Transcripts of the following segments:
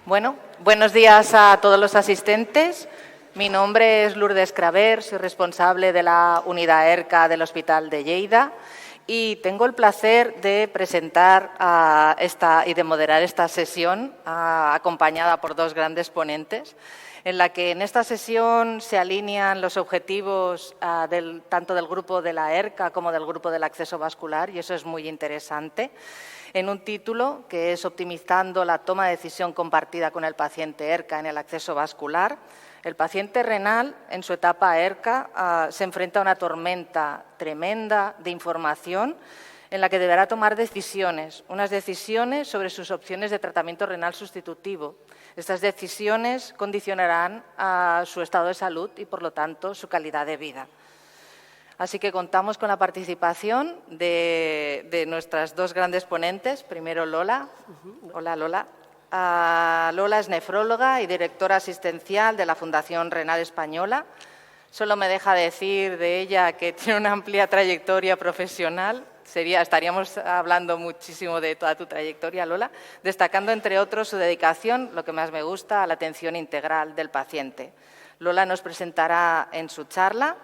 Bueno, buenos días a todos los asistentes. Mi nombre es Lourdes Craver, soy responsable de la unidad ERCA del Hospital de Lleida y tengo el placer de presentar y de moderar esta sesión acompañada por dos grandes ponentes, en la que en esta sesión se alinean los objetivos tanto del grupo de la ERCA como del grupo del acceso vascular, y eso es muy interesante, en un título que es Optimizando la toma de decisión compartida con el paciente ERCA en el acceso vascular. El paciente renal, en su etapa ERCA, se enfrenta a una tormenta tremenda de información en la que deberá tomar decisiones, unas decisiones sobre sus opciones de tratamiento renal sustitutivo. Estas decisiones condicionarán a su estado de salud y, por lo tanto, su calidad de vida. Así que contamos con la participación de nuestras dos grandes ponentes. Primero, Lola. Hola, Lola. Lola es nefróloga y directora asistencial de la Fundación Renal Española. Solo me deja decir de ella que tiene una amplia trayectoria profesional. Estaríamos hablando muchísimo de toda tu trayectoria, Lola, destacando, entre otros, su dedicación, lo que más me gusta, a la atención integral del paciente. Lola nos presentará en su charla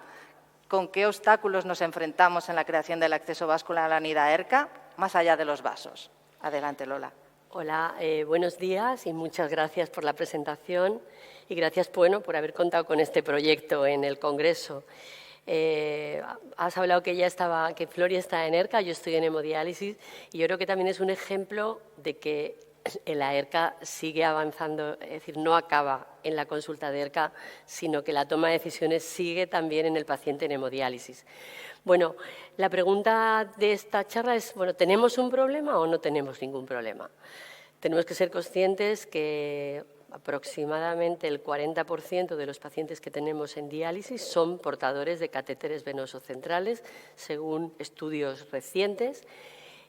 con qué obstáculos nos enfrentamos en la creación del acceso vascular a la unidad ERCA, más allá de los vasos. Adelante, Lola. Hola, buenos días y muchas gracias por la presentación y gracias, por haber contado con este proyecto en el Congreso. Has hablado que Flori está en ERCA, yo estoy en hemodiálisis y yo creo que también es un ejemplo de que la ERCA sigue avanzando, es decir, no acaba en la consulta de ERCA, sino que la toma de decisiones sigue también en el paciente en hemodiálisis. Bueno, la pregunta de esta charla es, ¿tenemos un problema o no tenemos ningún problema? Tenemos que ser conscientes que aproximadamente el 40% de los pacientes que tenemos en diálisis son portadores de catéteres venosos centrales, según estudios recientes.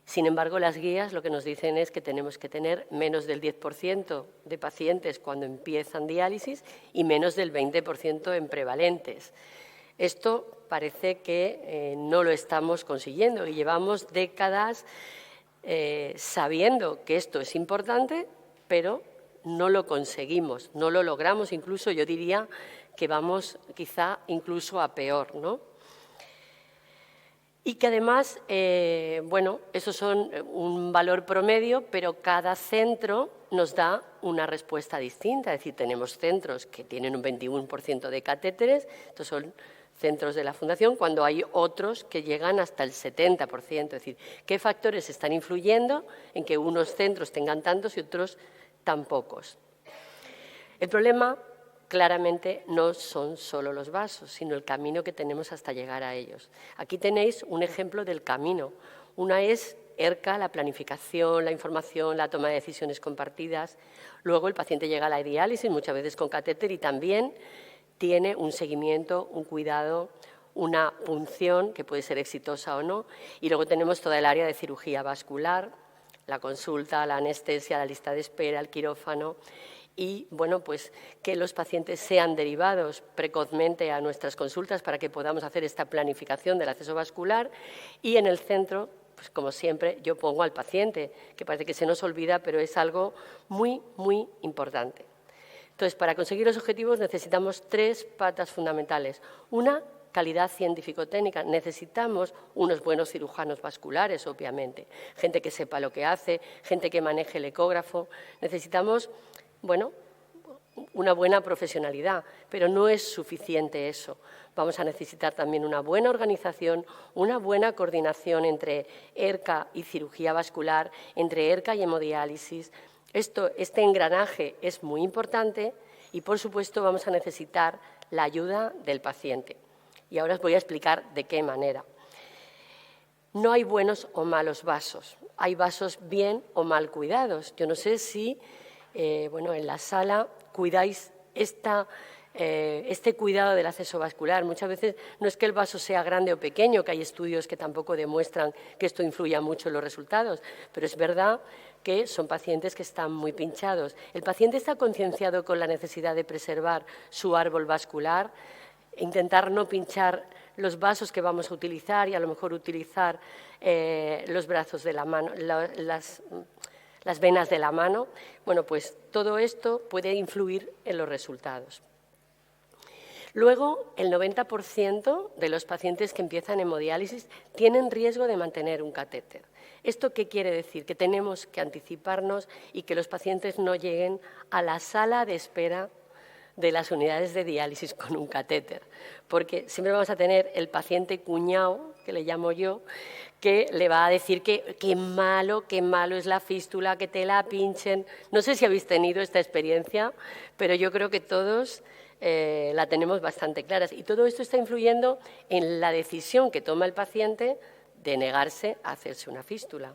Sin embargo, las guías lo que nos dicen es que tenemos que tener menos del 10% de pacientes cuando empiezan diálisis y menos del 20% en prevalentes. Esto parece que no lo estamos consiguiendo y llevamos décadas sabiendo que esto es importante, pero no lo conseguimos, no lo logramos, incluso yo diría que vamos quizá incluso a peor, ¿no? Y que además, esos son un valor promedio, pero cada centro nos da una respuesta distinta. Es decir, tenemos centros que tienen un 21% de catéteres, estos son centros de la Fundación, cuando hay otros que llegan hasta el 70%. Es decir, ¿qué factores están influyendo en que unos centros tengan tantos y otros tan pocos? El problema claramente no son solo los vasos, sino el camino que tenemos hasta llegar a ellos. Aquí tenéis un ejemplo del camino. Una es ERCA, la planificación, la información, la toma de decisiones compartidas. Luego el paciente llega a la diálisis, muchas veces con catéter, y también tiene un seguimiento, un cuidado, una punción que puede ser exitosa o no. Y luego tenemos toda el área de cirugía vascular, la consulta, la anestesia, la lista de espera, el quirófano. Y, que los pacientes sean derivados precozmente a nuestras consultas para que podamos hacer esta planificación del acceso vascular. Y en el centro, como siempre, yo pongo al paciente, que parece que se nos olvida, pero es algo muy, muy importante. Entonces, para conseguir los objetivos necesitamos tres patas fundamentales. Una, calidad científico-técnica. Necesitamos unos buenos cirujanos vasculares, obviamente, gente que sepa lo que hace, gente que maneje el ecógrafo. Necesitamos una buena profesionalidad, pero no es suficiente eso. Vamos a necesitar también una buena organización, una buena coordinación entre ERCA y cirugía vascular, entre ERCA y hemodiálisis. Este engranaje es muy importante y, por supuesto, vamos a necesitar la ayuda del paciente. Y ahora os voy a explicar de qué manera. No hay buenos o malos vasos, hay vasos bien o mal cuidados. Yo no sé si en la sala cuidáis este cuidado del acceso vascular. Muchas veces no es que el vaso sea grande o pequeño, que hay estudios que tampoco demuestran que esto influya mucho en los resultados, pero es verdad que son pacientes que están muy pinchados. El paciente está concienciado con la necesidad de preservar su árbol vascular, intentar no pinchar los vasos que vamos a utilizar y a lo mejor utilizar los brazos de la mano, las venas de la mano. Bueno, pues todo esto puede influir en los resultados. Luego, el 90% de los pacientes que empiezan hemodiálisis tienen riesgo de mantener un catéter. ¿Esto qué quiere decir? Que tenemos que anticiparnos y que los pacientes no lleguen a la sala de espera de las unidades de diálisis con un catéter, porque siempre vamos a tener el paciente cuñado, que le llamo yo, que le va a decir que qué malo es la fístula, que te la pinchen. No sé si habéis tenido esta experiencia, pero yo creo que todos la tenemos bastante claras. Y todo esto está influyendo en la decisión que toma el paciente de negarse a hacerse una fístula,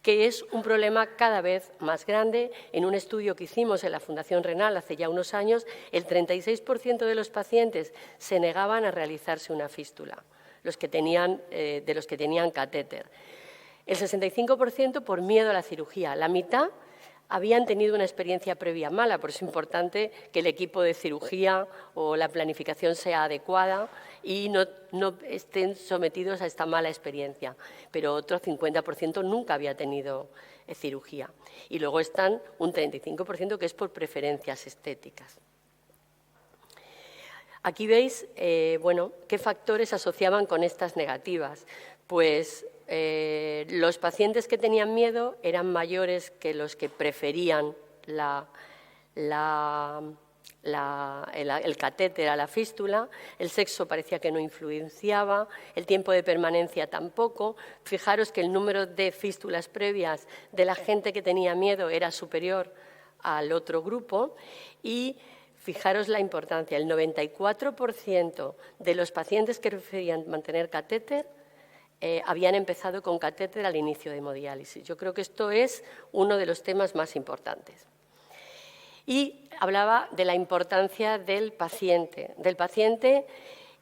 que es un problema cada vez más grande. En un estudio que hicimos en la Fundación Renal hace ya unos años, el 36% de los pacientes se negaban a realizarse una fístula, de los que tenían catéter. El 65% por miedo a la cirugía. La mitad habían tenido una experiencia previa mala, por eso es importante que el equipo de cirugía o la planificación sea adecuada y no estén sometidos a esta mala experiencia. Pero otro 50% nunca había tenido cirugía. Y luego están un 35% que es por preferencias estéticas. Aquí veis, qué factores asociaban con estas negativas. Pues los pacientes que tenían miedo eran mayores que los que preferían el catéter a la fístula, el sexo parecía que no influenciaba, el tiempo de permanencia tampoco. Fijaros que el número de fístulas previas de la gente que tenía miedo era superior al otro grupo y fijaros la importancia, el 94% de los pacientes que preferían mantener catéter habían empezado con catéter al inicio de hemodiálisis. Yo creo que esto es uno de los temas más importantes. Y hablaba de la importancia del paciente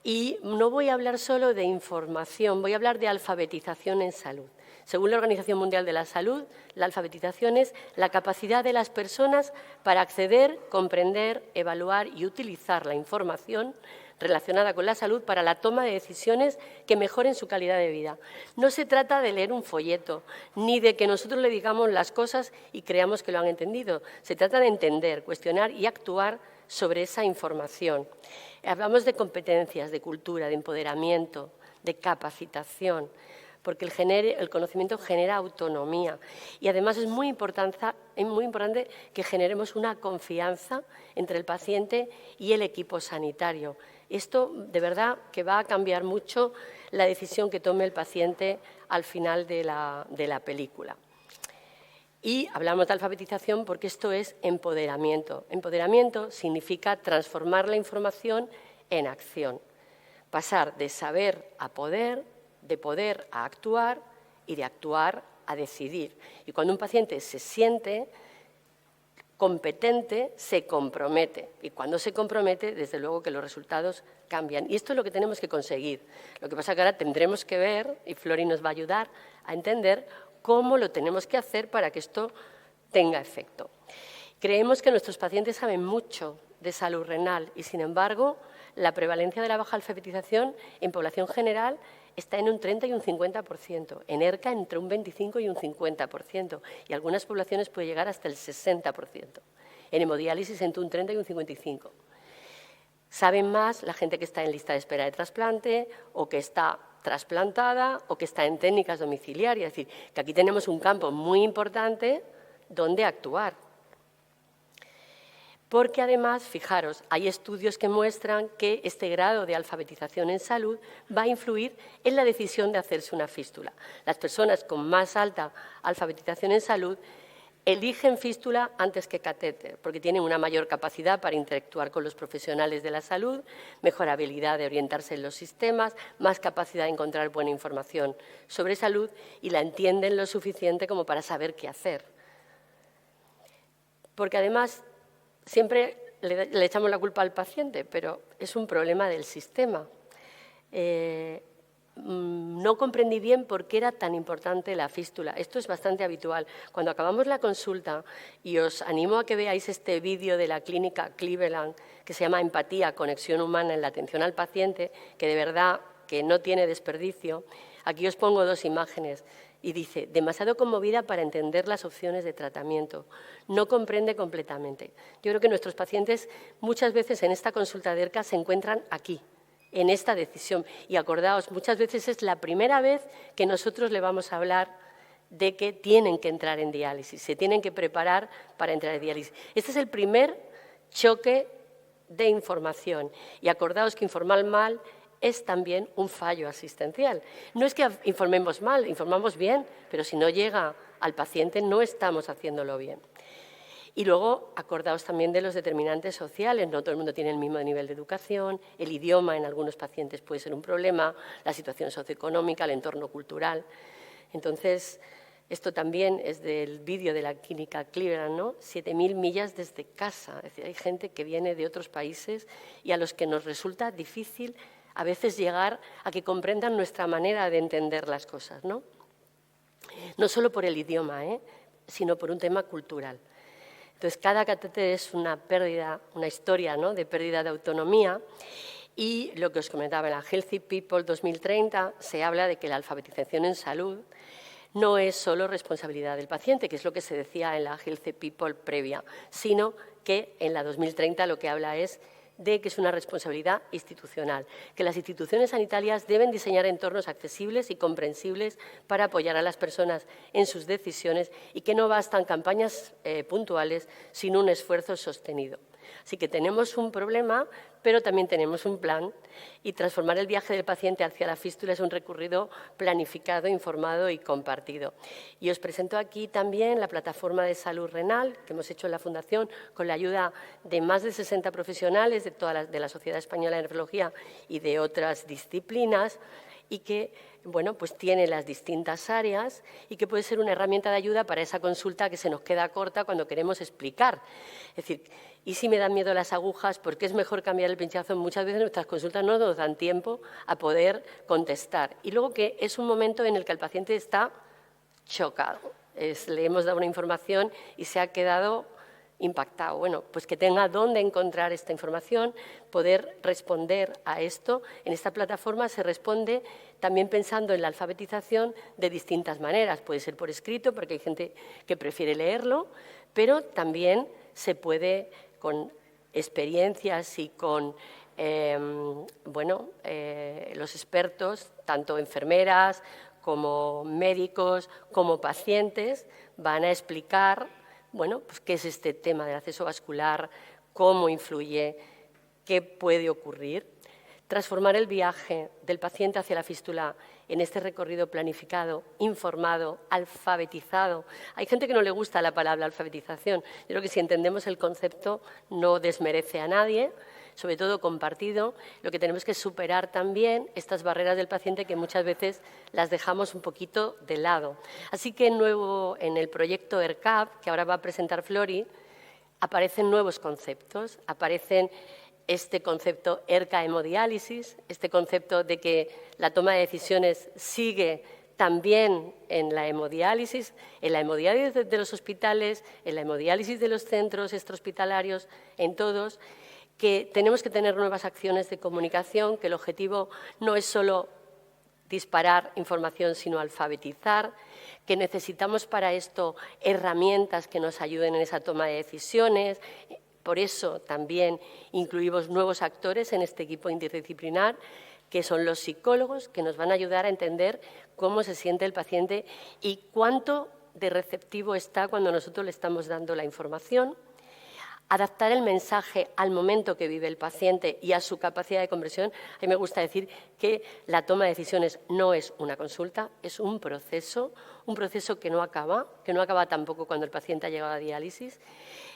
y no voy a hablar solo de información, voy a hablar de alfabetización en salud. Según la Organización Mundial de la Salud, la alfabetización es la capacidad de las personas para acceder, comprender, evaluar y utilizar la información relacionada con la salud para la toma de decisiones que mejoren su calidad de vida. No se trata de leer un folleto, ni de que nosotros le digamos las cosas y creamos que lo han entendido. Se trata de entender, cuestionar y actuar sobre esa información. Hablamos de competencias, de cultura, de empoderamiento, de capacitación, porque el conocimiento genera autonomía y además es muy importante que generemos una confianza entre el paciente y el equipo sanitario. Esto de verdad que va a cambiar mucho la decisión que tome el paciente al final de la película. Y hablamos de alfabetización porque esto es empoderamiento. Empoderamiento significa transformar la información en acción, pasar de saber a poder, de poder a actuar y de actuar a decidir. Y cuando un paciente se siente competente, se compromete. Y cuando se compromete, desde luego que los resultados cambian. Y esto es lo que tenemos que conseguir. Lo que pasa es que ahora tendremos que ver, y Flori nos va a ayudar a entender cómo lo tenemos que hacer para que esto tenga efecto. Creemos que nuestros pacientes saben mucho de salud renal y, sin embargo, la prevalencia de la baja alfabetización en población general está en un 30 y un 50%, en ERCA entre un 25 y un 50%, y algunas poblaciones puede llegar hasta el 60%, en hemodiálisis entre un 30 y un 55%. Saben más la gente que está en lista de espera de trasplante o que está trasplantada o que está en técnicas domiciliarias, es decir, que aquí tenemos un campo muy importante donde actuar. Porque además, fijaros, hay estudios que muestran que este grado de alfabetización en salud va a influir en la decisión de hacerse una fístula. Las personas con más alta alfabetización en salud eligen fístula antes que catéter, porque tienen una mayor capacidad para interactuar con los profesionales de la salud, mejor habilidad de orientarse en los sistemas, más capacidad de encontrar buena información sobre salud y la entienden lo suficiente como para saber qué hacer. Porque además siempre le echamos la culpa al paciente, pero es un problema del sistema. No comprendí bien por qué era tan importante la fístula. Esto es bastante habitual. Cuando acabamos la consulta, y os animo a que veáis este vídeo de la clínica Cleveland, que se llama Empatía, conexión humana en la atención al paciente, que de verdad que no tiene desperdicio. Aquí os pongo dos imágenes. Y dice, demasiado conmovida para entender las opciones de tratamiento. No comprende completamente. Yo creo que nuestros pacientes muchas veces en esta consulta de ERCA se encuentran aquí, en esta decisión. Y acordaos, muchas veces es la primera vez que nosotros le vamos a hablar de que tienen que entrar en diálisis, se tienen que preparar para entrar en diálisis. Este es el primer choque de información. Y acordaos que informar mal es también un fallo asistencial. No es que informemos mal, informamos bien, pero si no llega al paciente no estamos haciéndolo bien. Y luego, acordaos también de los determinantes sociales. No todo el mundo tiene el mismo nivel de educación, el idioma en algunos pacientes puede ser un problema, la situación socioeconómica, el entorno cultural. Entonces, esto también es del vídeo de la clínica Cleveland, ¿no? 7.000 millas desde casa. Es decir, hay gente que viene de otros países y a los que nos resulta difícil a veces llegar a que comprendan nuestra manera de entender las cosas, ¿no? No solo por el idioma, sino por un tema cultural. Entonces, cada catéter es una pérdida, una historia, ¿no?, de pérdida de autonomía. Y lo que os comentaba en la Healthy People 2030 se habla de que la alfabetización en salud no es solo responsabilidad del paciente, que es lo que se decía en la Healthy People previa, sino que en la 2030 lo que habla es de que es una responsabilidad institucional, que las instituciones sanitarias deben diseñar entornos accesibles y comprensibles para apoyar a las personas en sus decisiones y que no bastan campañas puntuales, sino un esfuerzo sostenido. Así que tenemos un problema, pero también tenemos un plan, y transformar el viaje del paciente hacia la fístula es un recorrido planificado, informado y compartido. Y os presento aquí también la plataforma de salud renal que hemos hecho en la Fundación con la ayuda de más de 60 profesionales de la Sociedad Española de Nefrología y de otras disciplinas, y que bueno, pues tiene las distintas áreas y que puede ser una herramienta de ayuda para esa consulta que se nos queda corta cuando queremos explicar. Es decir, ¿y si me dan miedo las agujas? ¿Por qué es mejor cambiar el pinchazo? Muchas veces nuestras consultas no nos dan tiempo a poder contestar. Y luego que es un momento en el que el paciente está chocado. Le hemos dado una información y se ha quedado impactado. Bueno, pues que tenga dónde encontrar esta información, poder responder a esto. En esta plataforma se responde también pensando en la alfabetización de distintas maneras. Puede ser por escrito, porque hay gente que prefiere leerlo, pero también se puede con experiencias y con los expertos, tanto enfermeras como médicos, como pacientes, van a explicar pues qué es este tema del acceso vascular, cómo influye, qué puede ocurrir. Transformar el viaje del paciente hacia la fístula en este recorrido planificado, informado, alfabetizado. Hay gente que no le gusta la palabra alfabetización. Yo creo que si entendemos el concepto no desmerece a nadie, sobre todo compartido. Lo que tenemos que superar también estas barreras del paciente que muchas veces las dejamos un poquito de lado. Así que en el proyecto ERCAP, que ahora va a presentar Flori, aparecen nuevos conceptos, aparecen este concepto ERCA-hemodiálisis, este concepto de que la toma de decisiones sigue también en la hemodiálisis de los hospitales, en la hemodiálisis de los centros extrahospitalarios, en todos, que tenemos que tener nuevas acciones de comunicación, que el objetivo no es solo disparar información, sino alfabetizar, que necesitamos para esto herramientas que nos ayuden en esa toma de decisiones. Por eso también incluimos nuevos actores en este equipo interdisciplinar, que son los psicólogos, que nos van a ayudar a entender cómo se siente el paciente y cuánto de receptivo está cuando nosotros le estamos dando la información. Adaptar el mensaje al momento que vive el paciente y a su capacidad de comprensión. A mí me gusta decir que la toma de decisiones no es una consulta, es un proceso que no acaba tampoco cuando el paciente ha llegado a diálisis.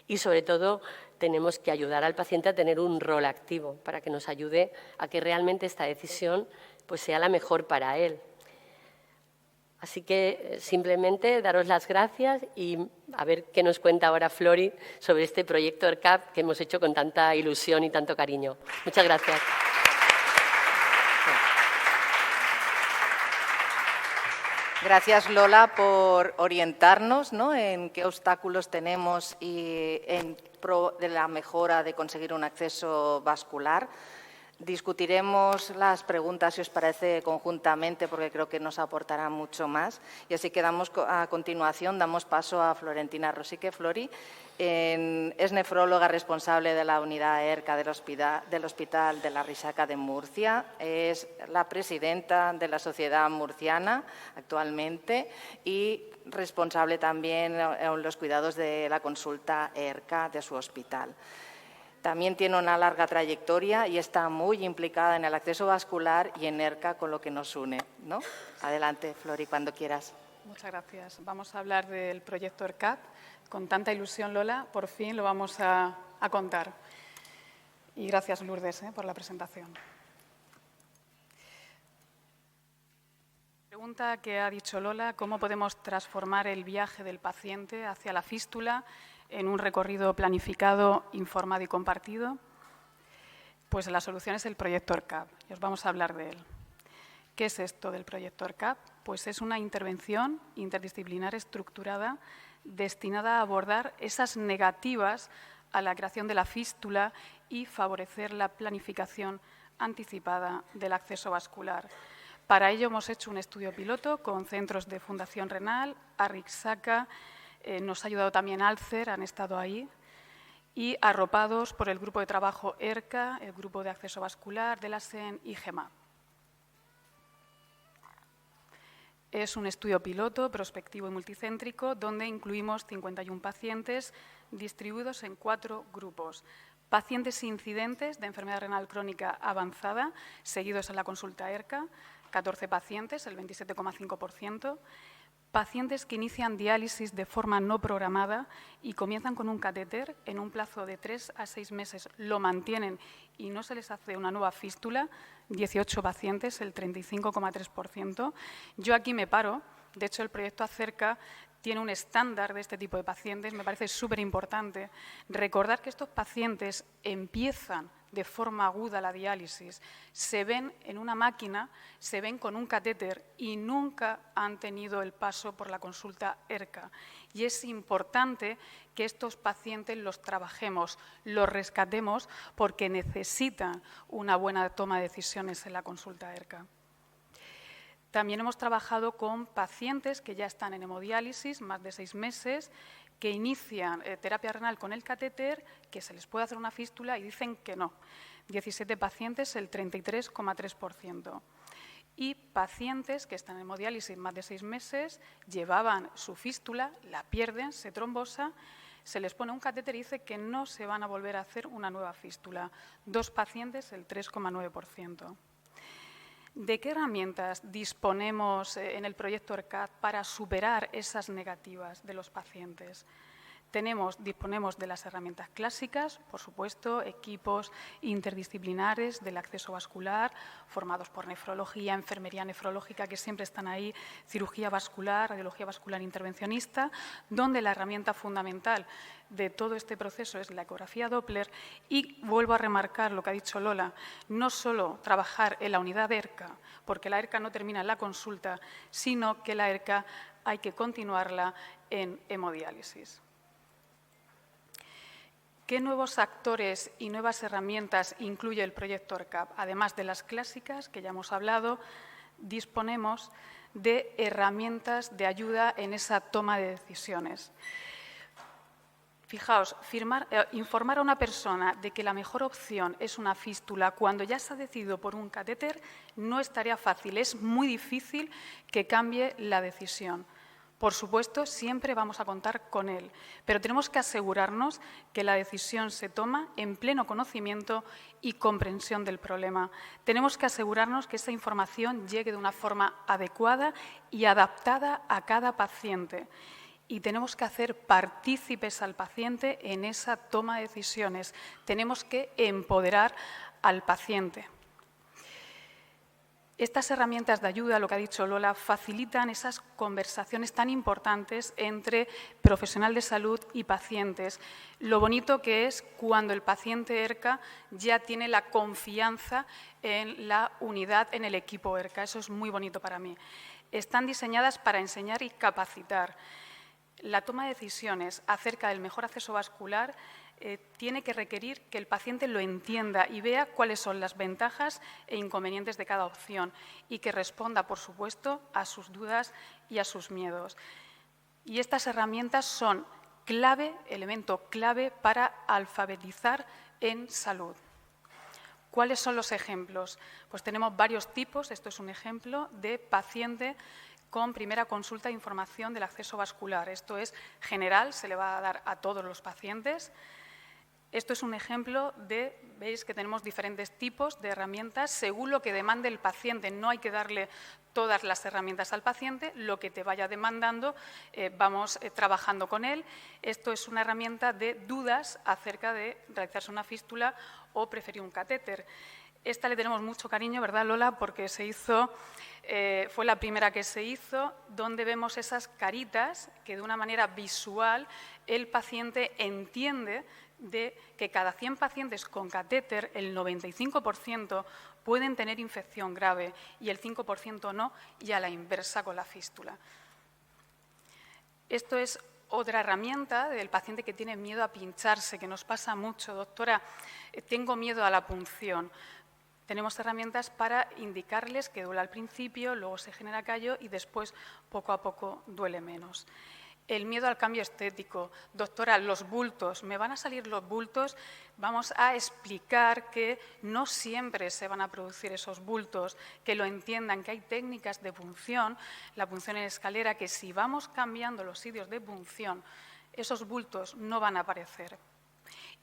Y, sobre todo, tenemos que ayudar al paciente a tener un rol activo para que nos ayude a que realmente esta decisión pues, sea la mejor para él. Así que simplemente daros las gracias y a ver qué nos cuenta ahora Flori sobre este proyecto ERCAP que hemos hecho con tanta ilusión y tanto cariño. Muchas gracias. Gracias, Lola, por orientarnos, ¿no?, en qué obstáculos tenemos y en pro de la mejora de conseguir un acceso vascular. Discutiremos las preguntas, si os parece, conjuntamente, porque creo que nos aportará mucho más. Y así que a continuación damos paso a Florentina Rosique. Flori es nefróloga responsable de la unidad ERCA del Hospital de la Risaca de Murcia. Es la presidenta de la Sociedad Murciana actualmente y responsable también en los cuidados de la consulta ERCA de su hospital. También tiene una larga trayectoria y está muy implicada en el acceso vascular y en ERCA, con lo que nos une, ¿no? Adelante, Flori, cuando quieras. Muchas gracias. Vamos a hablar del proyecto ERCAP. Con tanta ilusión, Lola, por fin lo vamos a contar. Y gracias, Lourdes, por la presentación. Pregunta que ha dicho Lola: ¿cómo podemos transformar el viaje del paciente hacia la fístula en un recorrido planificado, informado y compartido? Pues la solución es el proyecto ERCAP y os vamos a hablar de él. ¿Qué es esto del proyecto ERCAP? Pues es una intervención interdisciplinar estructurada destinada a abordar esas negativas a la creación de la fístula y favorecer la planificación anticipada del acceso vascular. Para ello hemos hecho un estudio piloto con centros de Fundación Renal, Arrixaca, nos ha ayudado también Alcer, han estado ahí, y arropados por el grupo de trabajo ERCA, el grupo de acceso vascular de la SEN y GEMA. Es un estudio piloto, prospectivo y multicéntrico, donde incluimos 51 pacientes distribuidos en 4 grupos. Pacientes incidentes de enfermedad renal crónica avanzada, seguidos en la consulta ERCA, 14 pacientes, el 27,5%. Pacientes que inician diálisis de forma no programada y comienzan con un catéter, en un plazo de 3 a 6 meses lo mantienen y no se les hace una nueva fístula, 18 pacientes, el 35,3%. Yo aquí me paro, de hecho el proyecto Acerca tiene un estándar de este tipo de pacientes, me parece súper importante recordar que estos pacientes empiezan de forma aguda la diálisis, se ven en una máquina, se ven con un catéter y nunca han tenido el paso por la consulta ERCA. Y es importante que estos pacientes los trabajemos, los rescatemos, porque necesitan una buena toma de decisiones en la consulta ERCA. También hemos trabajado con pacientes que ya están en hemodiálisis, más de 6 meses, que inician terapia renal con el catéter, que se les puede hacer una fístula y dicen que no. 17 pacientes, el 33,3%. Y pacientes que están en hemodiálisis más de 6 meses, llevaban su fístula, la pierden, se trombosa, se les pone un catéter y dice que no se van a volver a hacer una nueva fístula. 2 pacientes, el 3,9%. ¿De qué herramientas disponemos en el proyecto ERCAP para superar esas negativas de los pacientes? Disponemos de las herramientas clásicas, por supuesto, equipos interdisciplinares del acceso vascular, formados por nefrología, enfermería nefrológica, que siempre están ahí, cirugía vascular, radiología vascular intervencionista, donde la herramienta fundamental de todo este proceso es la ecografía Doppler. Y vuelvo a remarcar lo que ha dicho Lola, no solo trabajar en la unidad ERCA, porque la ERCA no termina en la consulta, sino que la ERCA hay que continuarla en hemodiálisis. ¿Qué nuevos actores y nuevas herramientas incluye el proyecto ERCAP? Además de las clásicas, que ya hemos hablado, disponemos de herramientas de ayuda en esa toma de decisiones. Fijaos, informar a una persona de que la mejor opción es una fístula cuando ya se ha decidido por un catéter no es tarea fácil, es muy difícil que cambie la decisión. Por supuesto, siempre vamos a contar con él, pero tenemos que asegurarnos que la decisión se toma en pleno conocimiento y comprensión del problema. Tenemos que asegurarnos que esa información llegue de una forma adecuada y adaptada a cada paciente. Y tenemos que hacer partícipes al paciente en esa toma de decisiones. Tenemos que empoderar al paciente. Estas herramientas de ayuda, lo que ha dicho Lola, facilitan esas conversaciones tan importantes entre profesional de salud y pacientes. Lo bonito que es cuando el paciente ERCA ya tiene la confianza en la unidad, en el equipo ERCA. Eso es muy bonito para mí. Están diseñadas para enseñar y capacitar. La toma de decisiones acerca del mejor acceso vascular tiene que requerir que el paciente lo entienda y vea cuáles son las ventajas e inconvenientes de cada opción y que responda, por supuesto, a sus dudas y a sus miedos. Y estas herramientas son clave, elemento clave para alfabetizar en salud. ¿Cuáles son los ejemplos? Pues tenemos varios tipos. Esto es un ejemplo de paciente con primera consulta de información del acceso vascular. Esto es general, se le va a dar a todos los pacientes. Esto es un ejemplo de, veis que tenemos diferentes tipos de herramientas según lo que demande el paciente. No hay que darle todas las herramientas al paciente, lo que te vaya demandando, vamos trabajando con él. Esto es una herramienta de dudas acerca de realizarse una fístula o preferir un catéter. Esta le tenemos mucho cariño, ¿verdad, Lola? Porque se hizo, fue la primera que se hizo, donde vemos esas caritas que de una manera visual el paciente entiende de que cada 100 pacientes con catéter, el 95% pueden tener infección grave y el 5% no, y a la inversa con la fístula. Esto es otra herramienta del paciente que tiene miedo a pincharse, que nos pasa mucho. Doctora, tengo miedo a la punción. Tenemos herramientas para indicarles que duele al principio, luego se genera callo y después poco a poco duele menos. El miedo al cambio estético. Doctora, los bultos, ¿me van a salir los bultos? Vamos a explicar que no siempre se van a producir esos bultos, que lo entiendan, que hay técnicas de punción, la punción en escalera, que si vamos cambiando los sitios de punción, esos bultos no van a aparecer.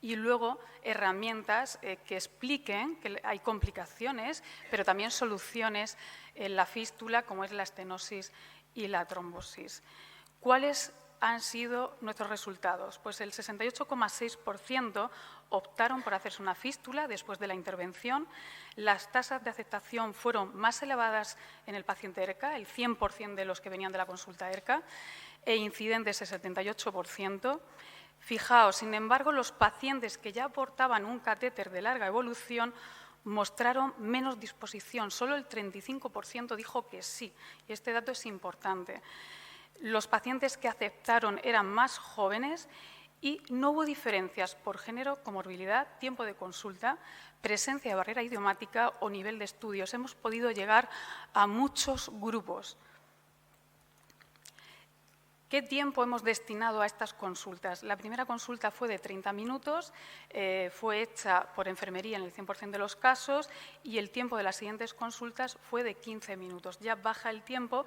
Y luego herramientas que expliquen que hay complicaciones, pero también soluciones en la fístula, como es la estenosis y la trombosis. ¿Cuáles han sido nuestros resultados? Pues el 68,6% optaron por hacerse una fístula después de la intervención. Las tasas de aceptación fueron más elevadas en el paciente ERCA, el 100% de los que venían de la consulta ERCA, e incidentes el 78%. Fijaos, sin embargo, los pacientes que ya portaban un catéter de larga evolución mostraron menos disposición. Solo el 35% dijo que sí, y este dato es importante. Los pacientes que aceptaron eran más jóvenes y no hubo diferencias por género, comorbilidad, tiempo de consulta, presencia de barrera idiomática o nivel de estudios. Hemos podido llegar a muchos grupos. ¿Qué tiempo hemos destinado a estas consultas? La primera consulta fue de 30 minutos, fue hecha por enfermería en el 100% de los casos y el tiempo de las siguientes consultas fue de 15 minutos. Ya baja el tiempo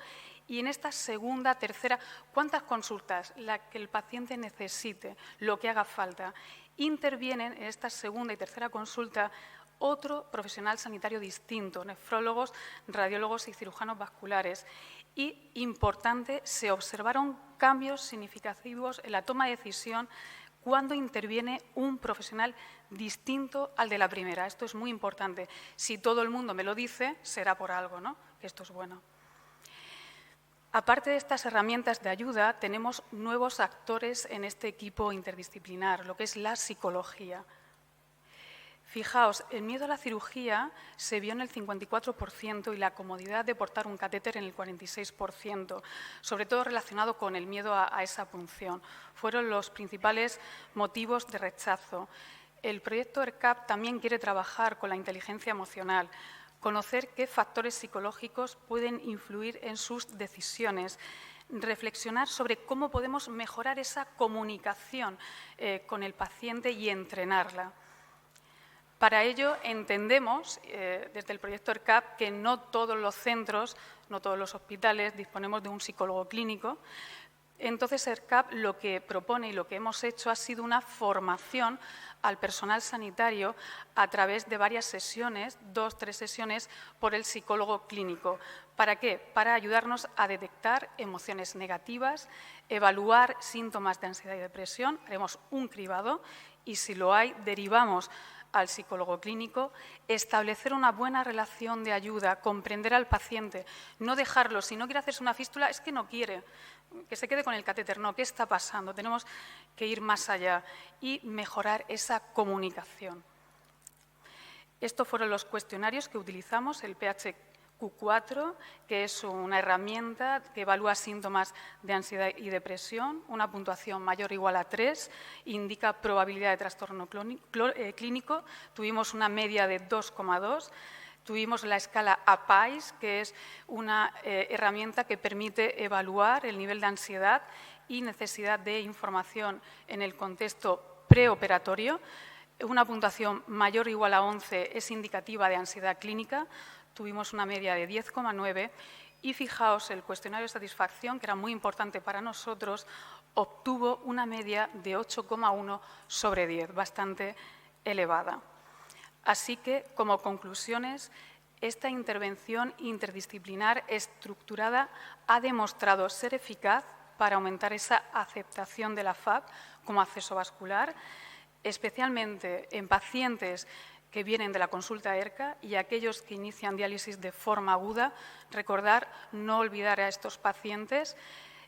y en esta segunda, tercera, ¿cuántas consultas? La que el paciente necesite, lo que haga falta. Intervienen en esta segunda y tercera consulta otro profesional sanitario distinto, nefrólogos, radiólogos y cirujanos vasculares. Y, importante, se observaron cambios significativos en la toma de decisión cuando interviene un profesional distinto al de la primera. Esto es muy importante. Si todo el mundo me lo dice, será por algo, ¿no? Esto es bueno. Aparte de estas herramientas de ayuda, tenemos nuevos actores en este equipo interdisciplinar, lo que es la psicología. Fijaos, el miedo a la cirugía se vio en el 54% y la comodidad de portar un catéter en el 46%, sobre todo relacionado con el miedo a esa punción. Fueron los principales motivos de rechazo. El proyecto ERCAP también quiere trabajar con la inteligencia emocional, conocer qué factores psicológicos pueden influir en sus decisiones, reflexionar sobre cómo podemos mejorar esa comunicación con el paciente y entrenarla. Para ello entendemos, desde el proyecto ERCAP, que no todos los centros, no todos los hospitales disponemos de un psicólogo clínico. Entonces, ERCAP lo que propone y lo que hemos hecho ha sido una formación al personal sanitario a través de varias sesiones, 2-3 sesiones, por el psicólogo clínico. ¿Para qué? Para ayudarnos a detectar emociones negativas, evaluar síntomas de ansiedad y depresión, haremos un cribado y, si lo hay, derivamos al psicólogo clínico, establecer una buena relación de ayuda, comprender al paciente, no dejarlo, si no quiere hacerse una fístula, es que no quiere, que se quede con el catéter, no, ¿qué está pasando? Tenemos que ir más allá y mejorar esa comunicación. Estos fueron los cuestionarios que utilizamos, el Q4, que es una herramienta que evalúa síntomas de ansiedad y depresión. Una puntuación mayor o igual a 3 indica probabilidad de trastorno clínico. Tuvimos una media de 2,2. Tuvimos la escala APAIS, que es una herramienta que permite evaluar el nivel de ansiedad y necesidad de información en el contexto preoperatorio. Una puntuación mayor o igual a 11 es indicativa de ansiedad clínica. Tuvimos una media de 10,9 y fijaos, el cuestionario de satisfacción, que era muy importante para nosotros, obtuvo una media de 8,1 sobre 10, bastante elevada. Así que, como conclusiones, esta intervención interdisciplinar estructurada ha demostrado ser eficaz para aumentar esa aceptación de la FAP como acceso vascular, especialmente en pacientes que vienen de la consulta ERCA y aquellos que inician diálisis de forma aguda. Recordar, no olvidar a estos pacientes.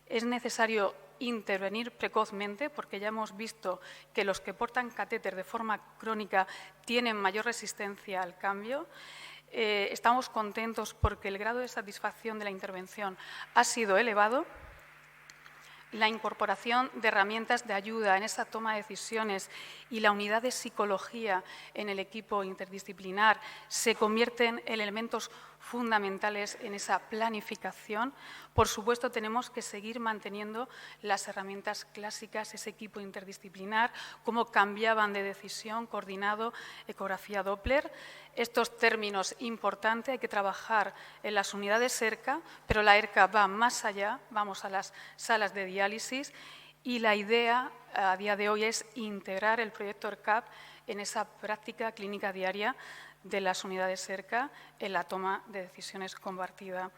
Es necesario intervenir precozmente porque ya hemos visto que los que portan catéter de forma crónica tienen mayor resistencia al cambio. Estamos contentos porque el grado de satisfacción de la intervención ha sido elevado. La incorporación de herramientas de ayuda en esa toma de decisiones y la unidad de psicología en el equipo interdisciplinar se convierten en elementos fundamentales en esa planificación. Por supuesto, tenemos que seguir manteniendo las herramientas clásicas, ese equipo interdisciplinar, cómo cambiaban de decisión, coordinado, ecografía Doppler. Estos términos importantes, hay que trabajar en las unidades ERCA, pero la ERCA va más allá, vamos a las salas de diálisis y la idea a día de hoy es integrar el proyecto ERCAP en esa práctica clínica diaria de las unidades ERCA en la toma de decisiones compartida.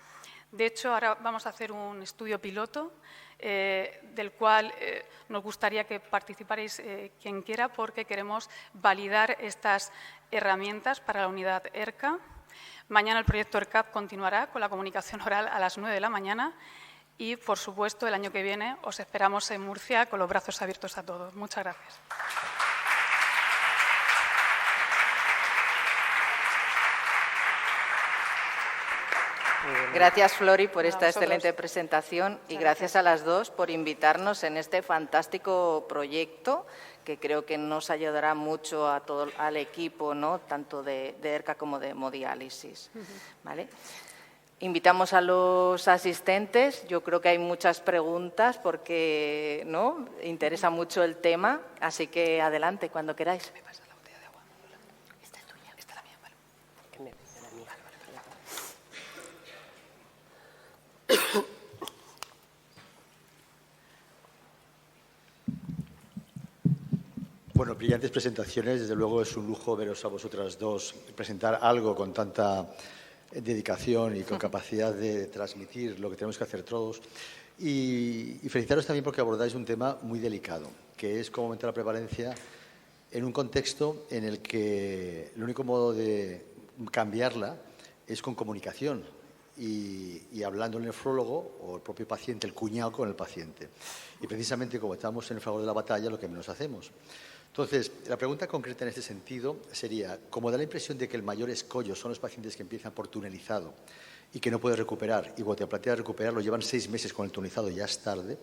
De hecho, ahora vamos a hacer un estudio piloto del cual nos gustaría que participarais quien quiera porque queremos validar estas herramientas para la unidad ERCA. Mañana el proyecto ERCAP continuará con la comunicación oral a las 9 de la mañana y, por supuesto, el año que viene os esperamos en Murcia con los brazos abiertos a todos. Muchas gracias. Gracias, Flori, por esta A vosotros. excelente presentación y gracias a las dos por invitarnos en este fantástico proyecto que creo que nos ayudará mucho a todo al equipo, ¿no? Tanto de ERCA como de hemodiálisis. ¿Vale? Invitamos a los asistentes. Yo creo que hay muchas preguntas porque ¿no? interesa mucho el tema, así que adelante cuando queráis. Bueno, brillantes presentaciones. Desde luego es un lujo veros a vosotras dos presentar algo con tanta dedicación y con capacidad de transmitir lo que tenemos que hacer todos. Y felicitaros también porque abordáis un tema muy delicado, que es cómo aumentar la prevalencia en un contexto en el que el único modo de cambiarla es con comunicación y hablando el nefrólogo o el propio paciente, el cuñado con el paciente. Y precisamente como estamos en el fragor de la batalla, lo que menos hacemos. Entonces, la pregunta concreta en este sentido sería, como da la impresión de que el mayor escollo son los pacientes que empiezan por tunelizado y que no pueden recuperar, y cuando te planteas recuperarlo llevan 6 meses con el tunelizado y ya es tarde,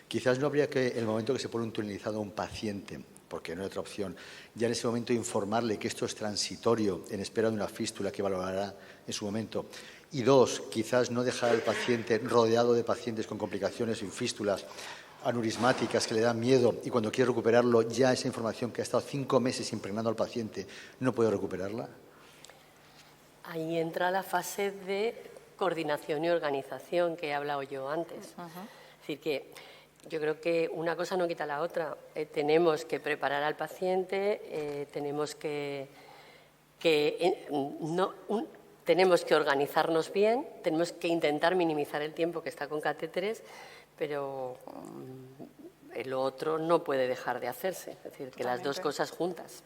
quizás no habría que, en el momento que se pone un tunelizado a un paciente, porque no hay otra opción, ya en ese momento informarle que esto es transitorio en espera de una fístula que valorará en su momento. Y 2, quizás no dejar al paciente rodeado de pacientes con complicaciones y fístulas anurismáticas que le dan miedo y cuando quiere recuperarlo ya esa información que ha estado 5 meses impregnando al paciente no puede recuperarla. Ahí entra la fase de coordinación y organización que he hablado yo antes. Es decir, que yo creo que una cosa no quita la otra. Tenemos que preparar al paciente, tenemos que organizarnos bien, tenemos que intentar minimizar el tiempo que está con catéteres, pero lo otro no puede dejar de hacerse. Es decir, que las dos cosas juntas.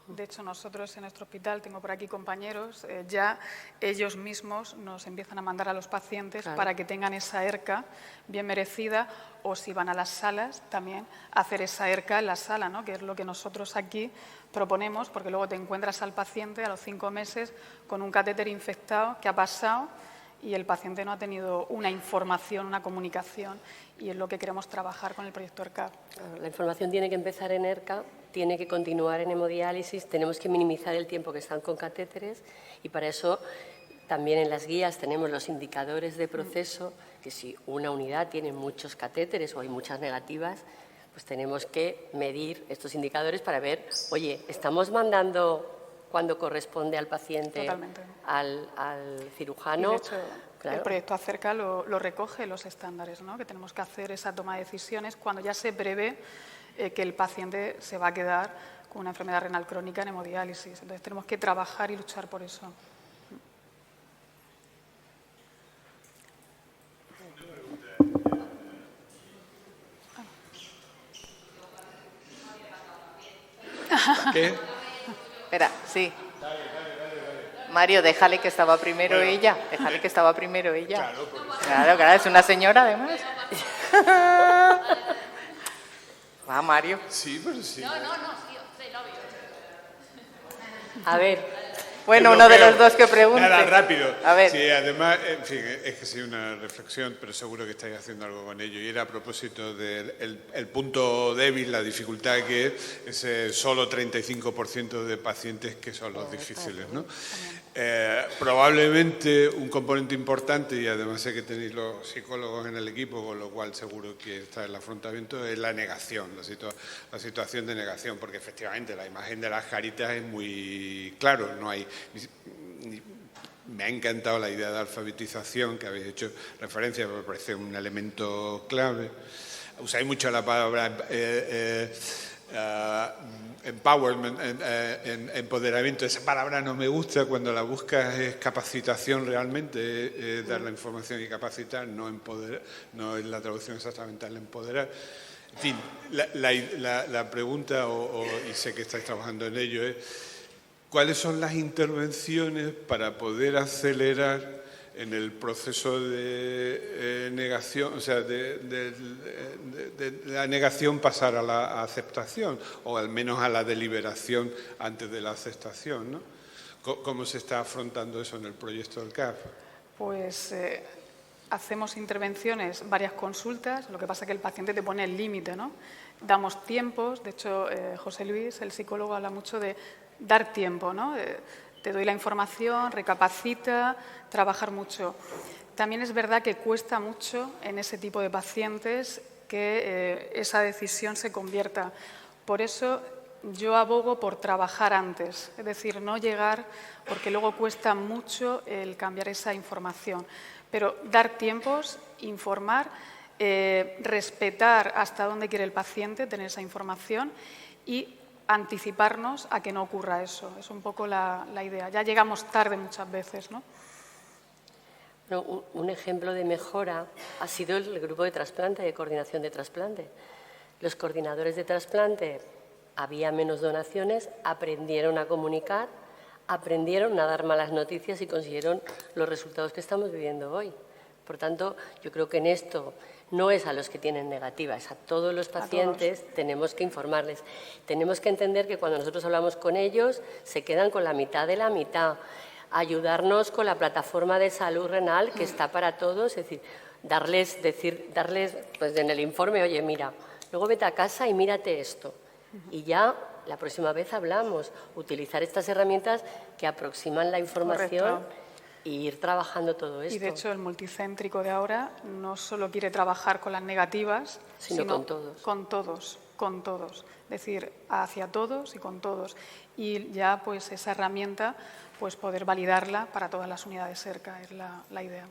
De hecho, nosotros en nuestro hospital, tengo por aquí compañeros, ya ellos mismos nos empiezan a mandar a los pacientes para que tengan esa ERCA bien merecida, o si van a las salas, también hacer esa ERCA en la sala, ¿no? Que es lo que nosotros aquí proponemos, porque luego te encuentras al paciente a los 5 meses con un catéter infectado que ha pasado y el paciente no ha tenido una información, una comunicación, y es lo que queremos trabajar con el proyecto ERCA. La información tiene que empezar en ERCA, tiene que continuar en hemodiálisis, tenemos que minimizar el tiempo que están con catéteres y para eso también en las guías tenemos los indicadores de proceso, que si una unidad tiene muchos catéteres o hay muchas negativas, pues tenemos que medir estos indicadores para ver, oye, ¿estamos mandando cuando corresponde al paciente al cirujano? Y de hecho, el proyecto Acerca lo recoge los estándares, ¿no? Que tenemos que hacer esa toma de decisiones cuando ya se prevé que el paciente se va a quedar con una enfermedad renal crónica en hemodiálisis. Entonces tenemos que trabajar y luchar por eso. ¿Qué? Espera, sí. Mario, déjale que estaba primero ella. Déjale que estaba primero ella. Claro, es una señora además. Va, Mario. Sí, pero sí. No, sí, soy novio. A ver. Bueno, uno de los dos que pregunte. Nada, rápido. A ver. Sí, además, en fin, es que sí una reflexión, pero seguro que estáis haciendo algo con ello. Y era a propósito del el punto débil, la dificultad que es ese solo 35% de pacientes que son los difíciles, ¿no? Probablemente un componente importante, y además sé que tenéis los psicólogos en el equipo, con lo cual seguro que está el afrontamiento, es la negación, la situación de negación, porque efectivamente la imagen de las caritas es muy claro, no hay... Me ha encantado la idea de alfabetización que habéis hecho referencia, me parece un elemento clave. Usáis mucho la palabra empowerment, empoderamiento. Esa palabra no me gusta, cuando la buscas es capacitación realmente, dar la información y capacitar, no empoderar, no es la traducción exactamente al empoderar. En fin, la pregunta, y sé que estáis trabajando en ello, es ¿cuáles son las intervenciones para poder acelerar en el proceso de negación, o sea, de la negación pasar a la aceptación, o al menos a la deliberación antes de la aceptación, ¿no? ¿Cómo se está afrontando eso en el proyecto del CAF? Pues hacemos intervenciones, varias consultas, lo que pasa es que el paciente te pone el límite, ¿no? Damos tiempos, de hecho, José Luis, el psicólogo, habla mucho de dar tiempo, ¿no? Te doy la información, recapacita, trabajar mucho. También es verdad que cuesta mucho en ese tipo de pacientes que esa decisión se convierta. Por eso yo abogo por trabajar antes, es decir, no llegar, porque luego cuesta mucho el cambiar esa información. Pero dar tiempos, informar, respetar hasta dónde quiere el paciente, tener esa información y anticiparnos a que no ocurra eso. Es un poco la idea. Ya llegamos tarde muchas veces, ¿no? Bueno, un ejemplo de mejora ha sido el grupo de trasplante, de coordinación de trasplante. Los coordinadores de trasplante, había menos donaciones, aprendieron a comunicar, aprendieron a dar malas noticias y consiguieron los resultados que estamos viviendo hoy. Por tanto, yo creo que en esto no es a los que tienen negativa, es a todos los pacientes, tenemos que informarles. Tenemos que entender que cuando nosotros hablamos con ellos, se quedan con la mitad de la mitad. Ayudarnos con la plataforma de salud renal, que está para todos, es decir, darles pues en el informe, oye, mira, luego vete a casa y mírate esto. Y ya la próxima vez hablamos, utilizar estas herramientas que aproximan la información. Correcto. Y ir trabajando todo esto. Y de hecho el multicéntrico de ahora no solo quiere trabajar con las negativas, sino con todos. Con todos. Es decir, hacia todos y con todos. Y ya pues esa herramienta, pues poder validarla para todas las unidades cerca, es la idea.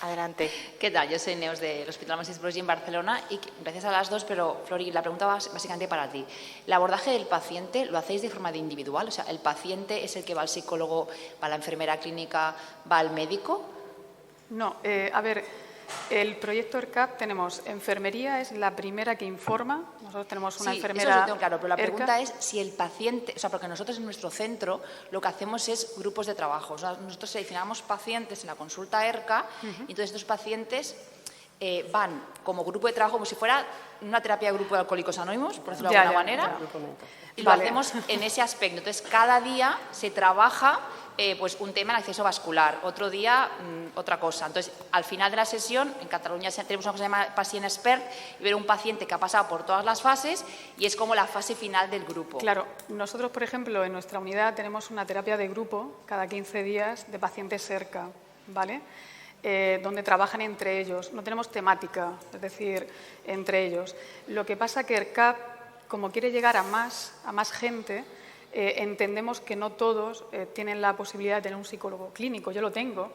Adelante. ¿Qué tal? Yo soy Neus del Hospital Moisés Broggi en Barcelona y gracias a las dos, pero Flori, la pregunta va básicamente para ti. ¿El abordaje del paciente lo hacéis de forma individual? O sea, ¿el paciente es el que va al psicólogo, va a la enfermera clínica, va al médico? No, a ver, El proyecto ERCAP tenemos enfermería, es la primera que informa. Nosotros tenemos una enfermera. Eso lo tengo claro, pero la ERCAP. pregunta es si el paciente, o sea, porque nosotros en nuestro centro lo que hacemos es grupos de trabajo. O sea, nosotros seleccionamos pacientes en la consulta ERCA y entonces estos pacientes van como grupo de trabajo, como si fuera una terapia de grupo de alcohólicos anónimos, por decirlo de alguna manera. Y lo hacemos en ese aspecto. Entonces, cada día se trabaja pues un tema en acceso vascular, otro día otra cosa. Entonces, al final de la sesión, en Cataluña tenemos una cosa que se llama Pacient Expert, y ver un paciente que ha pasado por todas las fases y es como la fase final del grupo. Claro, nosotros, por ejemplo, en nuestra unidad tenemos una terapia de grupo cada 15 días de pacientes cerca, ¿vale? Donde trabajan entre ellos. No tenemos temática, es decir, entre ellos. Lo que pasa que ERCAP, como quiere llegar a más gente, entendemos que no todos tienen la posibilidad de tener un psicólogo clínico. Yo lo tengo,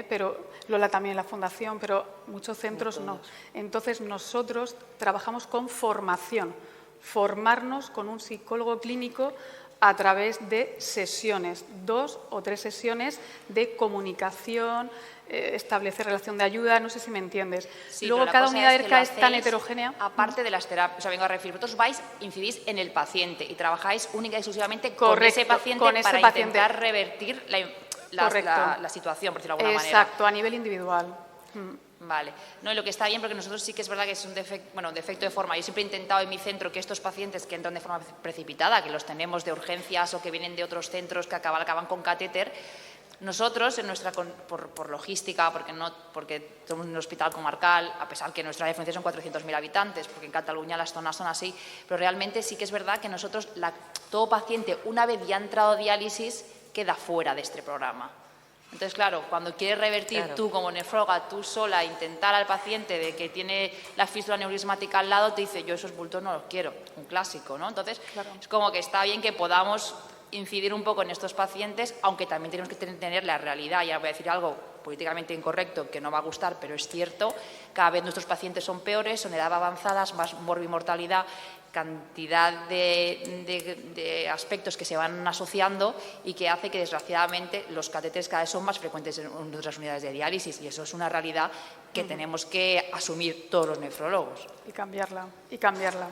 pero Lola también, la fundación, pero muchos centros no. Entonces, nosotros trabajamos con formación, formarnos con un psicólogo clínico a través de sesiones, 2 o 3 sesiones de comunicación, establecer relación de ayuda, no sé si me entiendes. Sí, luego cada unidad ERCA es tan heterogénea. Aparte de las terapias, o sea, vengo a referir, vosotros incidís en el paciente y trabajáis única y exclusivamente con ese paciente para intentar revertir la situación, por decirlo de alguna manera. Exacto, a nivel individual. Vale. No, y lo que está bien, porque nosotros sí que es verdad que es un defecto de forma. Yo siempre he intentado en mi centro que estos pacientes que entran de forma precipitada, que los tenemos de urgencias o que vienen de otros centros que acaban con catéter, nosotros, en nuestra, por logística, porque somos un hospital comarcal, a pesar que nuestra referencia son 400.000 habitantes, porque en Cataluña las zonas son así, pero realmente sí que es verdad que nosotros, todo paciente, una vez ya ha entrado a diálisis, queda fuera de este programa. Entonces, claro, cuando quieres revertir tú como nefróloga, tú sola, intentar al paciente de que tiene la fístula aneurismática al lado, te dice, yo esos bultos no los quiero, un clásico, ¿no? Entonces, es como que está bien que podamos incidir un poco en estos pacientes, aunque también tenemos que tener la realidad. Y ahora voy a decir algo políticamente incorrecto que no va a gustar, pero es cierto, cada vez nuestros pacientes son peores, son de edad avanzadas, más morbimortalidad, cantidad de aspectos que se van asociando y que hace que, desgraciadamente, los catéteres cada vez son más frecuentes en nuestras unidades de diálisis, y eso es una realidad que tenemos que asumir todos los nefrólogos. Y cambiarla.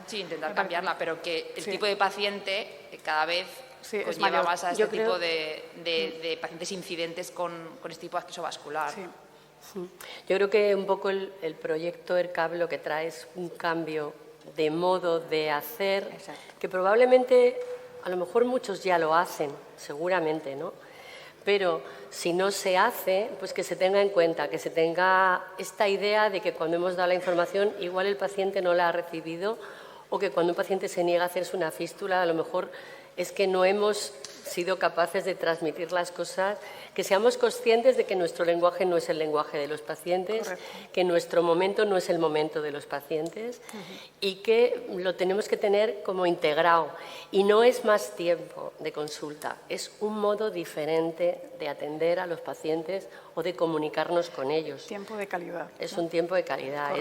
Sí, intentar cambiarla, pero que el tipo de paciente cada vez es lleva mayor. más a este tipo de pacientes incidentes con este tipo de acceso vascular. Sí. Yo creo que un poco el proyecto ERCAP lo que trae es un cambio de modo de hacer, que probablemente, a lo mejor muchos ya lo hacen, seguramente, ¿no? Pero si no se hace, pues que se tenga en cuenta, que se tenga esta idea de que cuando hemos dado la información, igual el paciente no la ha recibido, o que cuando un paciente se niega a hacerse una fístula, a lo mejor es que no hemos sido capaces de transmitir las cosas, que seamos conscientes de que nuestro lenguaje no es el lenguaje de los pacientes, que nuestro momento no es el momento de los pacientes y que lo tenemos que tener como integrado. Y no es más tiempo de consulta, es un modo diferente de atender a los pacientes o de comunicarnos con ellos. Tiempo de calidad. Es un tiempo de calidad,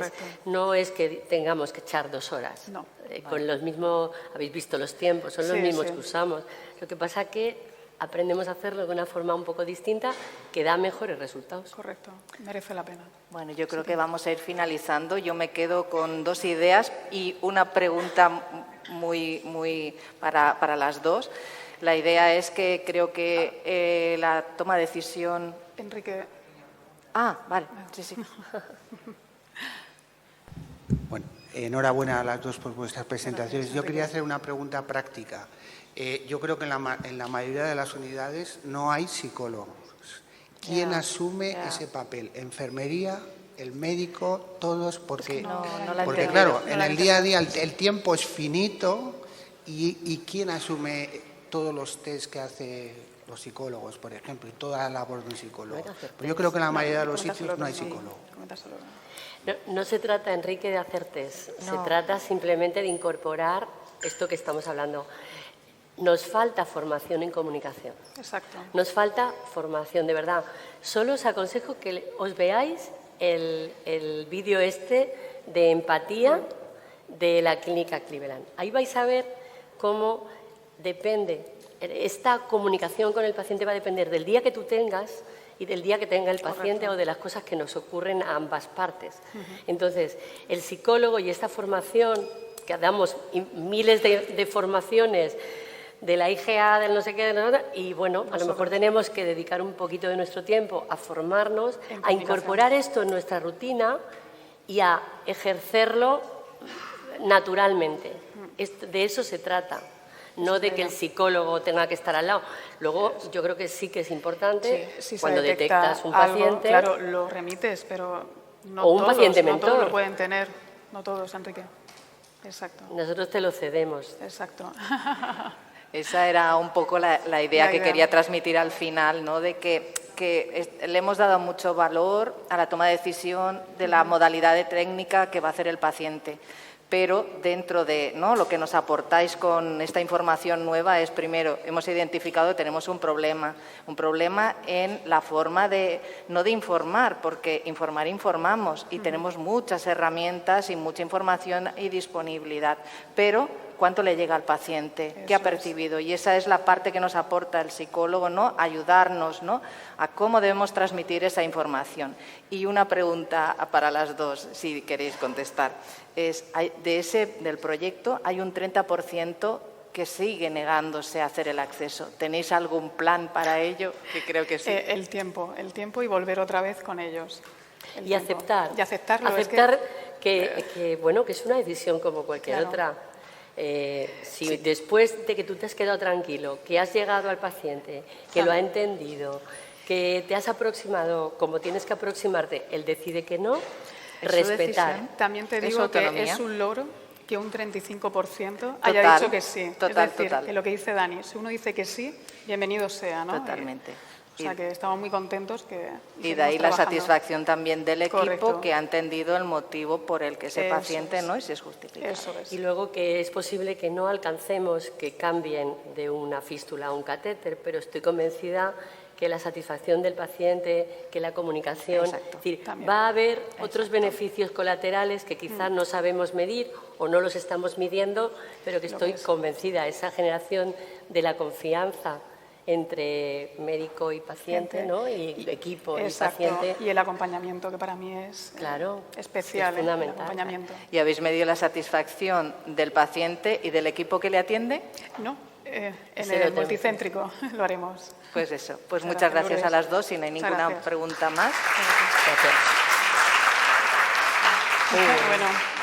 no es que tengamos que echar 2 horas. No. Con los mismos, habéis visto los tiempos, son los mismos que usamos. Lo que pasa es que aprendemos a hacerlo de una forma un poco distinta que da mejores resultados. Correcto, merece la pena. Bueno, yo creo que vamos a ir finalizando. Yo me quedo con 2 ideas y una pregunta muy para las dos. La idea es que creo que la toma de decisión... Enrique. Vale, sí. Bueno, enhorabuena a las dos por vuestras presentaciones. Yo quería hacer una pregunta práctica. Yo creo que en la mayoría de las unidades no hay psicólogos. ¿Quién asume ese papel? ¿Enfermería? ¿El médico? ¿Todos? Porque claro, en el día a día el tiempo es finito y ¿quién asume todos los test que hace los psicólogos, por ejemplo, y toda la labor de un psicólogo? Pues yo creo que en la mayoría de los sitios no hay psicólogo. No se trata, Enrique, de hacer test, se trata simplemente de incorporar esto que estamos hablando. Nos falta formación en comunicación. Exacto. Nos falta formación, de verdad. Solo os aconsejo que os veáis el vídeo de empatía de la clínica Cleveland. Ahí vais a ver cómo depende, esta comunicación con el paciente va a depender del día que tú tengas y del día que tenga el paciente o de las cosas que nos ocurren a ambas partes. Entonces, el psicólogo y esta formación, que damos miles de formaciones de la IGA, del no sé qué, y bueno, a lo mejor tenemos que dedicar un poquito de nuestro tiempo a formarnos, a incorporar esto en nuestra rutina y a ejercerlo naturalmente. De eso se trata, no de que el psicólogo tenga que estar al lado. Luego, yo creo que sí que es importante, si cuando se detectas un algo, paciente... claro, lo remites, pero no o un todos, paciente no mentor. todos lo pueden tener, no todos, Enrique. Exacto. Nosotros te lo cedemos. Exacto. Esa era un poco la idea que quería transmitir al final, ¿no? De que le hemos dado mucho valor a la toma de decisión de la modalidad de técnica que va a hacer el paciente. Pero dentro de, ¿no?, lo que nos aportáis con esta información nueva es, primero, hemos identificado que tenemos un problema en la forma no de informar, porque informamos y tenemos muchas herramientas y mucha información y disponibilidad, pero ¿cuánto le llega al paciente? ¿Qué ha percibido? Y esa es la parte que nos aporta el psicólogo, ¿no?, ayudarnos, ¿no?, a cómo debemos transmitir esa información. Y una pregunta para las dos, si queréis contestar, es, del proyecto hay un 30% que sigue negándose a hacer el acceso. ¿Tenéis algún plan para ello? Que creo que sí. El tiempo y volver otra vez con ellos. Y aceptar. Y aceptarlo. Aceptar que es una decisión como cualquier otra. Si después de que tú te has quedado tranquilo, que has llegado al paciente, que lo ha entendido, que te has aproximado como tienes que aproximarte, él decide que no, respetar. También te digo que es un logro que un 35% haya dicho que sí. Total, es decir, que lo que dice Dani, si uno dice que sí, bienvenido sea, ¿no? Totalmente. O sea, que estamos muy contentos que... Y de ahí la trabajando. Satisfacción también del equipo. Correcto. Que ha entendido el motivo por el que ese paciente no y si es justificado. Eso es. Y luego que es posible que no alcancemos que cambien de una fístula a un catéter, pero estoy convencida que la satisfacción del paciente, que la comunicación... Exacto. Es decir, También. va a haber otros beneficios colaterales que quizás no sabemos medir o no los estamos midiendo, pero que estoy convencida, esa generación de la confianza entre médico y paciente, ¿no?, y equipo y paciente. Y el acompañamiento, que para mí es especial, es fundamental. el acompañamiento. ¿Y habéis medido la satisfacción del paciente y del equipo que le atiende? No, en el multicéntrico lo haremos. Pues eso, pues muchas gracias a las dos y no hay ninguna pregunta más. Gracias. Bueno.